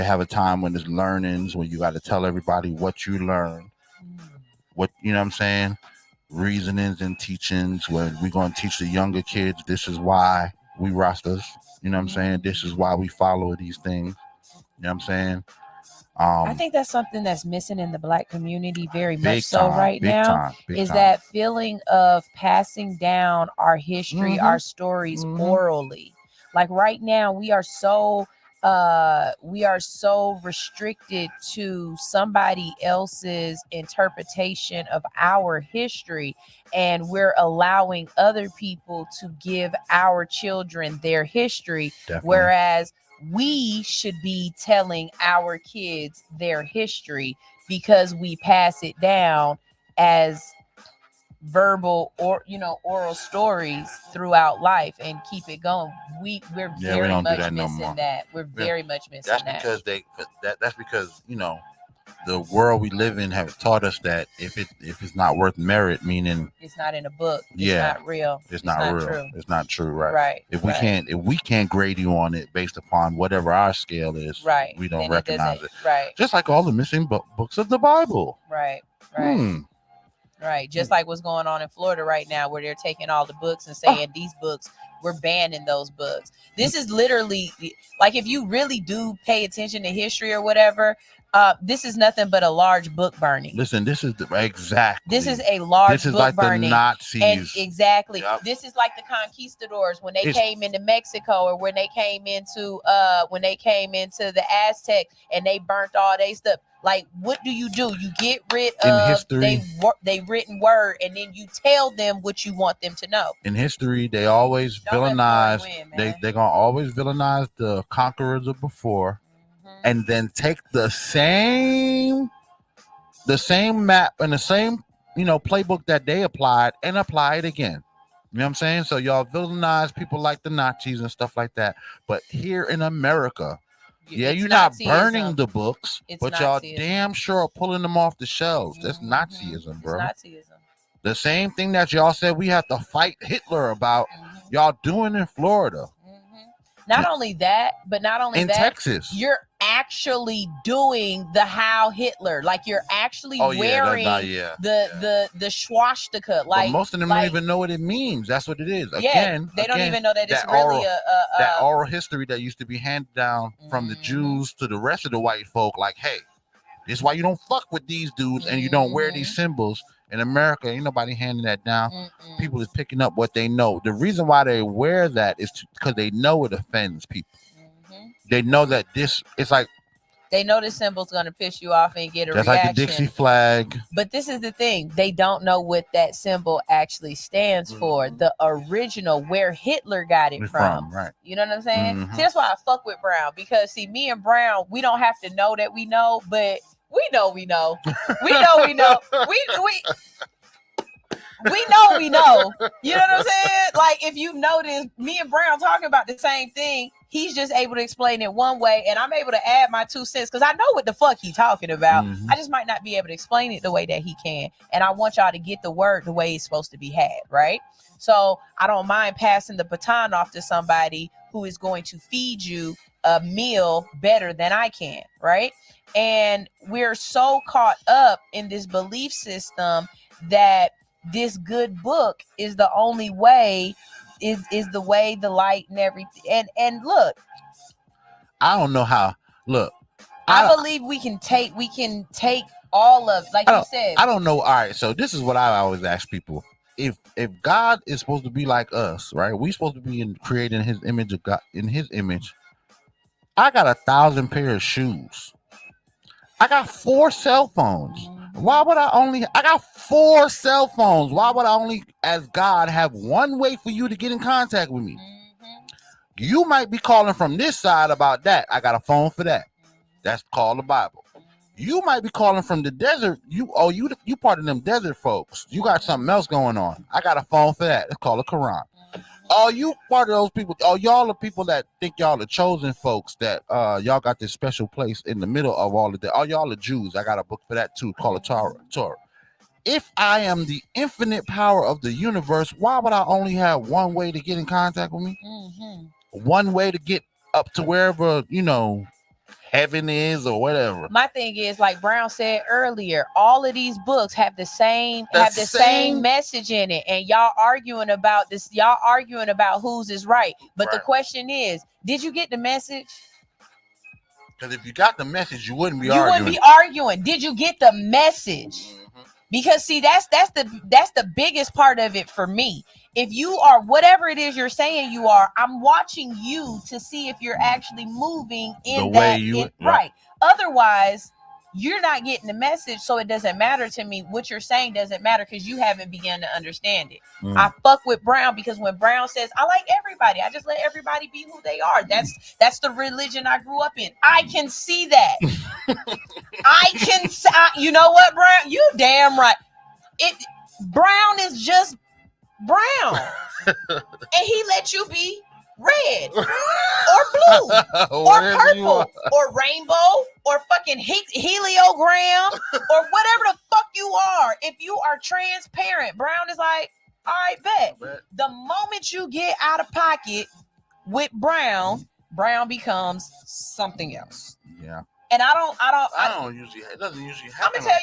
They have a time when there's learnings, when you got to tell everybody what you learned, what you know what I'm saying, reasonings and teachings. When we're going to teach the younger kids, this is why we rosters. You know what I'm saying? This is why we follow these things. You know what I'm saying? I think that's something that's missing in the Black community very much Big so time, right big now time, big is time. that feeling of passing down our history, our stories orally. Like right now we are so restricted to somebody else's interpretation of our history, and we're allowing other people to give our children their history. Definitely. Whereas we should be telling our kids their history because we pass it down as verbal or oral stories throughout life and keep it going. We're Yeah, we very don't do much that no missing more. that. We're Yeah. very much missing That's that. because that's because the world we live in have taught us that if it's not worth merit, meaning It's not in a book. Yeah. It's not real. it's not real. True. It's not true, right? Right. If we right. can't grade you on it based upon whatever our scale is, Right. we don't Then recognize it. Right. Just like all the missing books of the Bible. Right. Right. Right. Just like what's going on in Florida right now, where they're taking all the books and saying these books, we're banning those books. This is literally like, if you really do pay attention to history or whatever, this is nothing but a large book burning. Listen, this is exactly. This is a large book like burning. The Nazis. And exactly. Yep. This is like the conquistadors when they came into Mexico, or when they came into the Aztecs and they burnt all their stuff. Like, what do? You get rid of they written word, and then you tell them what you want them to know. In history, they always villainize. They're gonna always villainize the conquerors of before, and then take the same map and the same playbook that they applied and apply it again. You know what I'm saying? So y'all villainize people like the Nazis and stuff like that. But here in America, you're not burning the books, but y'all damn sure are pulling them off the shelves. That's Nazism, bro. It's Nazism. The same thing that y'all said we have to fight Hitler about, y'all doing in Florida. Not only that, in Texas, you're actually doing the Heil Hitler. Like, you're actually wearing the swastika. Like, but most of them don't even know what it means. That's what it is. They don't even know that it's really that oral history that used to be handed down from the Jews to the rest of the white folk. Like, hey, this is why you don't fuck with these dudes and you don't wear these symbols. In America, ain't nobody handing that down. People is picking up what they know. The reason why they wear that is because they know it offends people. They know that it's like, they know this symbol's going to piss you off and get a reaction. Just like the Dixie flag. But this is the thing. They don't know what that symbol actually stands for. The original, where Hitler got it from. Right. You know what I'm saying? See, that's why I fuck with Brown. Because, see, me and Brown, we don't have to know that we know, but we know we know. We know we know. We know we know. You know what I'm saying? Like, if you notice, me and Brown talking about the same thing, he's just able to explain it one way, and I'm able to add my 2 cents because I know what the fuck he's talking about. I just might not be able to explain it the way that he can. And I want y'all to get the word the way it's supposed to be had, right? So I don't mind passing the baton off to somebody who is going to feed you a meal better than I can, right? And we're so caught up in this belief system that this good book is the only way, is the way, the light, and everything. And look, I don't know how. Look, I believe we can take all of, like you said. I don't know. All right, so this is what I always ask people. If God is supposed to be like us, right? We supposed to be created in His image of God, in His image. I got 1,000 pairs of shoes. I got 4 cell phones. Why would I got 4 cell phones. Why would I only, as God, have one way for you to get in contact with me? You might be calling from this side about that. I got a phone for that. That's called the Bible. You might be calling from the desert. You part of them desert folks. You got something else going on. I got a phone for that. It's called the Quran. Oh, you part of those people. Oh, y'all are people that think y'all the chosen folks, that y'all got this special place in the middle of all of that. Oh, y'all are Jews. I got a book for that too, called the Torah. If I am the infinite power of the universe, why would I only have one way to get in contact with me? One way to get up to wherever, heaven is or whatever. My thing is, like Brown said earlier, all of these books have the same message in it, and y'all arguing about this. Y'all arguing about whose is right. But the question is, did you get the message? Because if you got the message, you wouldn't be arguing. Did you get the message? Mm-hmm. Because see, that's the biggest part of it for me. If you are whatever it is you're saying you are, I'm watching you to see if you're actually moving in the way you right. Otherwise, you're not getting the message, so it doesn't matter to me. What you're saying doesn't matter because you haven't begun to understand it. I fuck with Brown because when Brown says, I like everybody, I just let everybody be who they are. That's the religion I grew up in. I can see that. You know what, Brown? You damn right. Brown is just Brown. And he let you be red or blue or purple or rainbow or fucking heliogram or whatever the fuck you are. If you are transparent, Brown is like, all right, bet. The moment you get out of pocket with Brown becomes something else. Yeah. And I don't usually, it doesn't usually happen. I'm gonna tell you